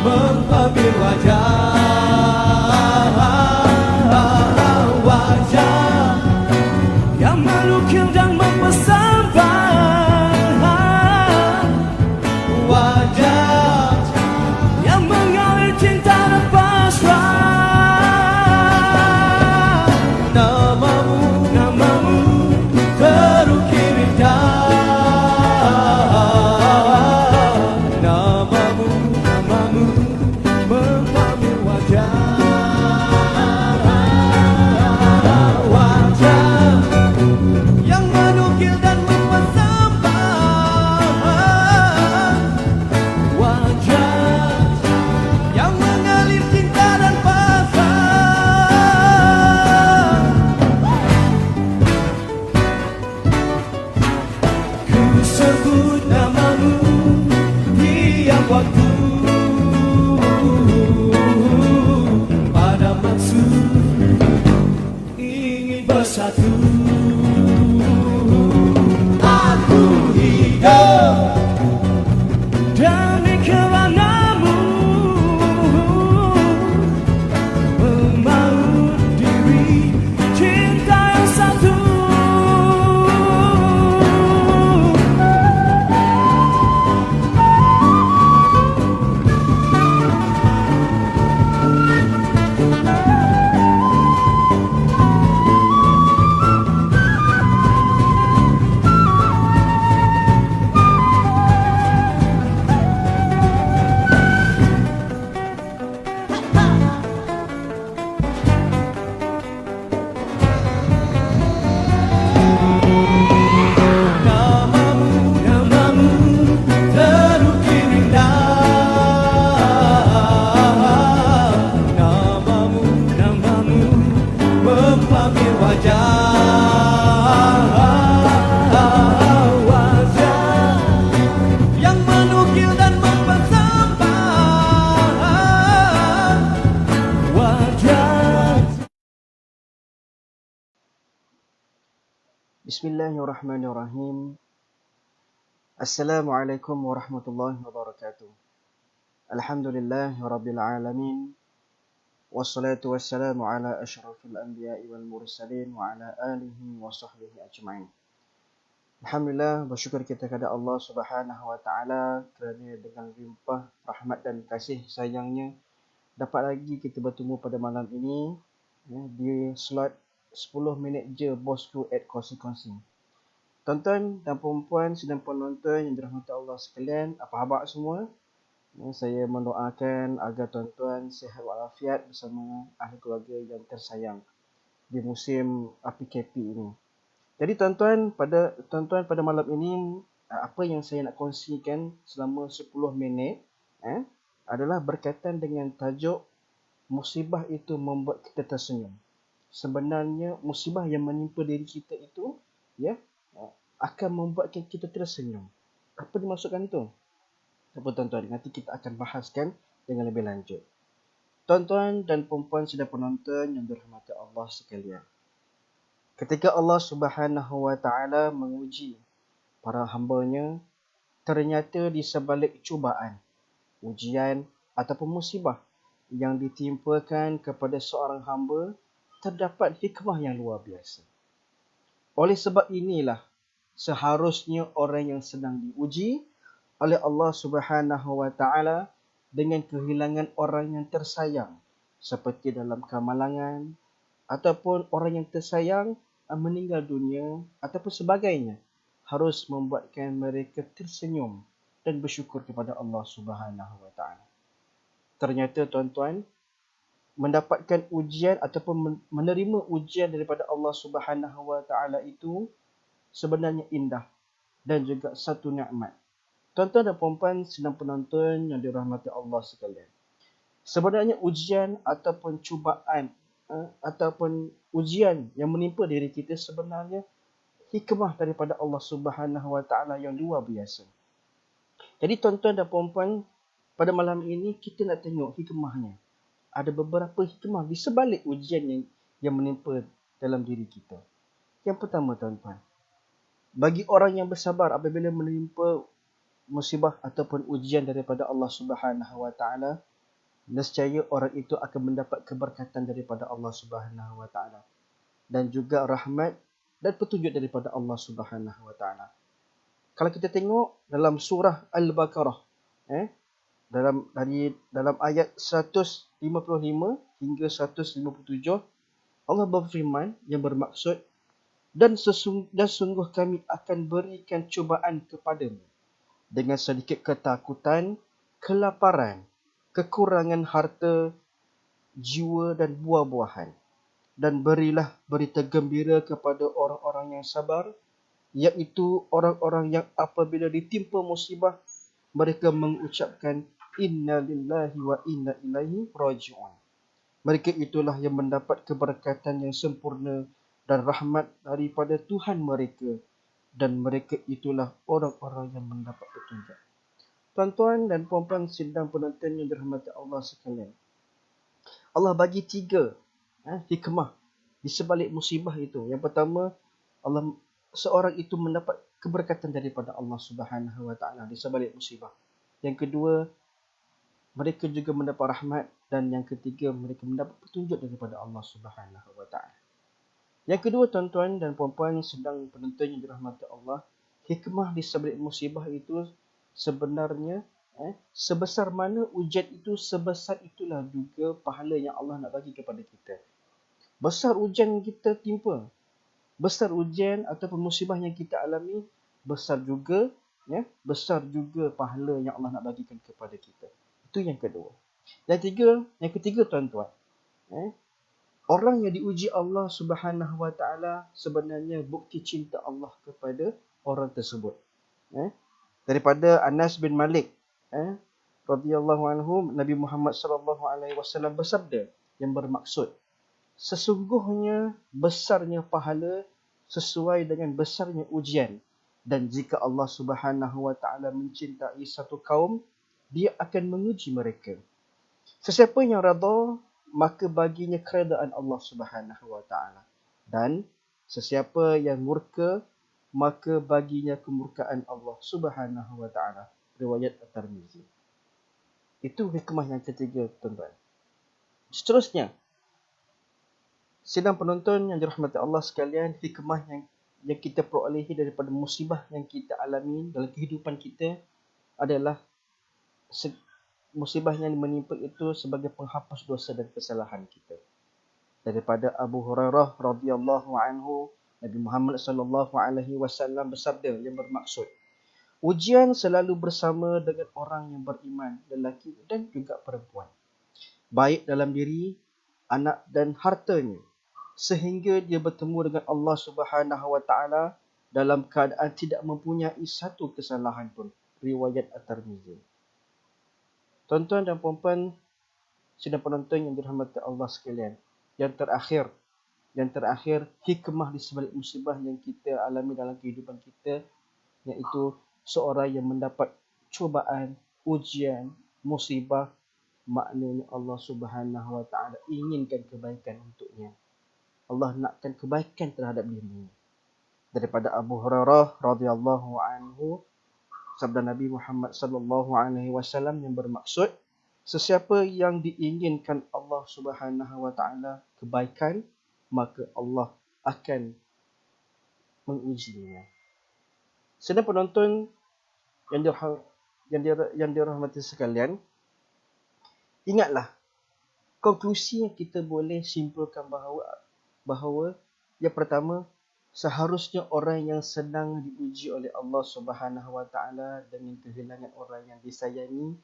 mengambil wajah yang menukil dan mempersembahkan, wajah yang mengalir cinta dan pasrah. Namamu terukir indah, namamu mengambil wajah yang menukil dan mempersembahkan, wajah yang mengalir cinta dan pasrah. Ku sebut namamu tiap waktu pada maksud ingin bersatu. Aku hidup demi kerenamu, memaut diri cinta yang satu. Namamu terukir indah, namamu memanggil wajah yang menukil dan mempersembahkan, wajah. Bismillahirrahmanirrahim. Assalamualaikum warahmatullahi wabarakatuh. Alhamdulillahirabbil alamin. Wassalatu wassalamu ala asyrafil anbiya'i wal mursalin wa ala alihi wa sahbihi ajma'in. Alhamdulillah, bersyukur kita kepada Allah Subhanahu wa taala kerana dengan limpah rahmat dan kasih sayangnya dapat lagi kita bertemu pada malam ini di slot 10 minit je bosku at kongsi-kongsi. Tuan-tuan dan puan-puan sedang penonton yang dirahmati Allah sekalian, apa khabar semua? Saya mendoakan agar tuan-tuan sihat walafiat bersama ahli keluarga yang tersayang di musim PKP ini. Jadi tuan-tuan pada malam ini, apa yang saya nak kongsikan selama 10 minit adalah berkaitan dengan tajuk musibah itu membuat kita tersenyum. Sebenarnya musibah yang menimpa diri kita itu akan membuatkan kita tersenyum. Apa dimaksudkan itu? Apa tuan-tuan? Nanti kita akan bahaskan dengan lebih lanjut. Tuan-tuan dan puan-puan sedang penonton yang dirahmati Allah sekalian. Ketika Allah Subhanahu wa taala menguji para hamba-Nya, ternyata di sebalik cubaan, ujian ataupun musibah yang ditimpakan kepada seorang hamba, terdapat hikmah yang luar biasa. Oleh sebab inilah seharusnya orang yang sedang diuji oleh Allah Subhanahu wa taala dengan kehilangan orang yang tersayang seperti dalam kemalangan ataupun orang yang tersayang meninggal dunia ataupun sebagainya, harus membuatkan mereka tersenyum dan bersyukur kepada Allah Subhanahu wa taala. Ternyata tuan-tuan, mendapatkan ujian ataupun menerima ujian daripada Allah Subhanahu wa taala itu sebenarnya indah dan juga satu nikmat. Tuan-tuan dan puan-puan sedang penonton yang dirahmati Allah sekalian. Sebenarnya ujian ataupun cubaan ataupun ujian yang menimpa diri kita sebenarnya hikmah daripada Allah Subhanahu wa taala yang luar biasa. Jadi tuan-tuan dan puan-puan, pada malam ini kita nak tengok hikmahnya. Ada beberapa hikmah di sebalik ujian yang menimpa dalam diri kita. Yang pertama tuan-tuan, bagi orang yang bersabar apabila menimpa musibah ataupun ujian daripada Allah Subhanahu wa taala, nescaya orang itu akan mendapat keberkatan daripada Allah Subhanahu wa taala dan juga rahmat dan petunjuk daripada Allah Subhanahu wa taala. Kalau kita tengok dalam surah Al-Baqarah, dalam ayat 155 hingga 157, Allah berfirman yang bermaksud, dan sungguh kami akan berikan cubaan kepadamu dengan sedikit ketakutan, kelaparan, kekurangan harta, jiwa dan buah-buahan. Dan berilah berita gembira kepada orang-orang yang sabar, iaitu orang-orang yang apabila ditimpa musibah, mereka mengucapkan inna lillahi wa inna ilaihi raji'un. Mereka itulah yang mendapat keberkatan yang sempurna dan rahmat daripada Tuhan mereka, dan mereka itulah orang-orang yang mendapat petunjuk. Tuan-tuan dan puan-puan sidang penonton yang dirahmati Allah sekalian, Allah bagi 3 hikmah di sebalik musibah itu. Yang pertama, seorang itu mendapat keberkatan daripada Allah Subhanahu wa taala di sebalik musibah. Yang kedua, mereka juga mendapat rahmat, dan yang ketiga, mereka mendapat petunjuk daripada Allah Subhanahu wa taala. Yang kedua, tuan-tuan dan puan-puan sedang penonton yang dirahmati Allah, hikmah di sebalik musibah itu sebenarnya sebesar mana ujian itu, sebesar itulah juga pahala yang Allah nak bagi kepada kita. Besar ujian kita timpa, besar ujian ataupun musibah yang kita alami, besar juga pahala yang Allah nak bagikan kepada kita. Itu yang kedua. Yang ketiga tuan-tuan, orang yang diuji Allah Subhanahu wa taala sebenarnya bukti cinta Allah kepada orang tersebut. Daripada Anas bin Malik radhiyallahu anhu, Nabi Muhammad sallallahu alaihi wasallam bersabda yang bermaksud, sesungguhnya besarnya pahala sesuai dengan besarnya ujian, dan jika Allah Subhanahu wa taala mencintai satu kaum, dia akan menguji mereka. Sesiapa yang redha, maka baginya keredaan Allah Subhanahu wa taala, dan sesiapa yang murka, maka baginya kemurkaan Allah Subhanahu wa taala. Riwayat At-Tirmizi. Itu hikmah yang ketiga, tuan-tuan. Seterusnya, sidang penonton yang dirahmati Allah sekalian, hikmah yang kita perolehi daripada musibah yang kita alami dalam kehidupan kita adalah musibah yang menimpa itu sebagai penghapus dosa dan kesalahan kita. Daripada Abu Hurairah radhiyallahu anhu, Nabi Muhammad sallallahu alaihi wasallam bersabda yang bermaksud, ujian selalu bersama dengan orang yang beriman, lelaki dan juga perempuan, baik dalam diri, anak dan hartanya, sehingga dia bertemu dengan Allah Subhanahu wa taala dalam keadaan tidak mempunyai satu kesalahan pun. Riwayat At-Tirmizi. Tuan-tuan dan puan-puan sidang penonton yang dirahmati Allah sekalian, yang terakhir hikmah di sebalik musibah yang kita alami dalam kehidupan kita, iaitu seorang yang mendapat cubaan, ujian, musibah, maknanya Allah Subhanahu wa taala inginkan kebaikan untuknya. Allah nakkan kebaikan terhadap dirinya. Daripada Abu Hurairah radhiyallahu anhu, sabda Nabi Muhammad sallallahu alaihi wasallam yang bermaksud, sesiapa yang diinginkan Allah Subhanahu wa taala kebaikan, maka Allah akan mengujinya. Sedang penonton yang dirahmati sekalian, ingatlah, konklusi yang kita boleh simpulkan bahawa yang pertama, seharusnya orang yang sedang diuji oleh Allah Subhanahu wa taala dengan kehilangan orang yang disayangi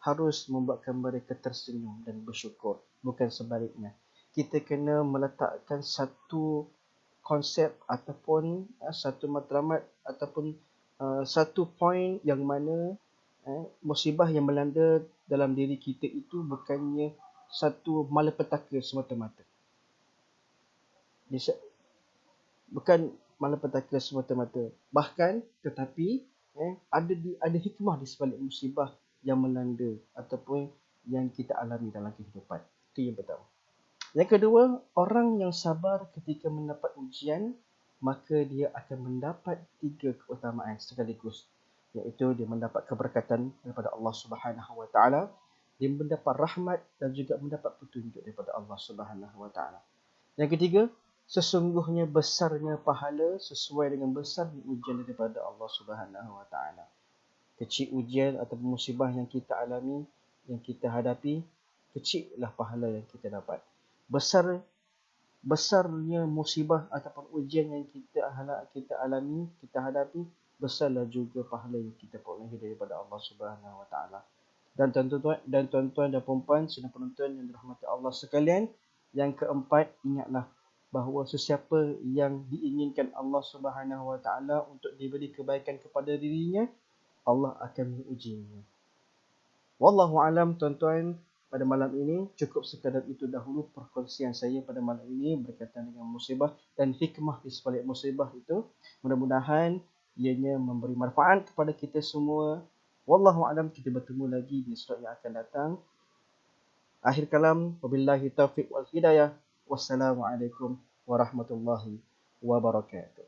harus membuatkan mereka tersenyum dan bersyukur, bukan sebaliknya. Kita kena meletakkan satu konsep ataupun satu matlamat ataupun satu poin yang mana musibah yang melanda dalam diri kita itu bukannya satu malapetaka semata-mata. Bukan malapetaka semata-mata. Bahkan tetapi ada hikmah di sebalik musibah yang melanda ataupun yang kita alami dalam kehidupan. Itu yang pertama. Yang kedua, orang yang sabar ketika mendapat ujian, maka dia akan mendapat 3 keutamaan sekaligus, iaitu dia mendapat keberkatan daripada Allah Subhanahu wa taala, dia mendapat rahmat dan juga mendapat petunjuk daripada Allah Subhanahu Wa Taala. Yang ketiga, sesungguhnya besarnya pahala sesuai dengan besarnya ujian daripada Allah Subhanahu Wa Taala. Kecil ujian atau musibah yang kita alami, yang kita hadapi, kecillah pahala yang kita dapat. Besarnya musibah ataupun ujian yang kita alami, kita hadapi, besarlah juga pahala yang kita perolehi daripada Allah Subhanahu Wa Taala. Dan tuan-tuan dan puan-puan sedang penonton yang dirahmati Allah sekalian, yang keempat, ingatlah bahawa sesiapa yang diinginkan Allah Subhanahu Wa Taala untuk diberi kebaikan kepada dirinya, Allah akan mengujinya. Wallahu alam tuan-tuan, pada malam ini cukup sekadar itu dahulu perkongsian saya pada malam ini berkaitan dengan musibah dan hikmah di sebalik musibah itu. Mudah-mudahan ianya memberi manfaat kepada kita semua. Wallahu alam, kita bertemu lagi di slot yang akan datang. Akhir kalam, wabillahi taufiq wal hidayah. Wassalamualaikum warahmatullahi wabarakatuh.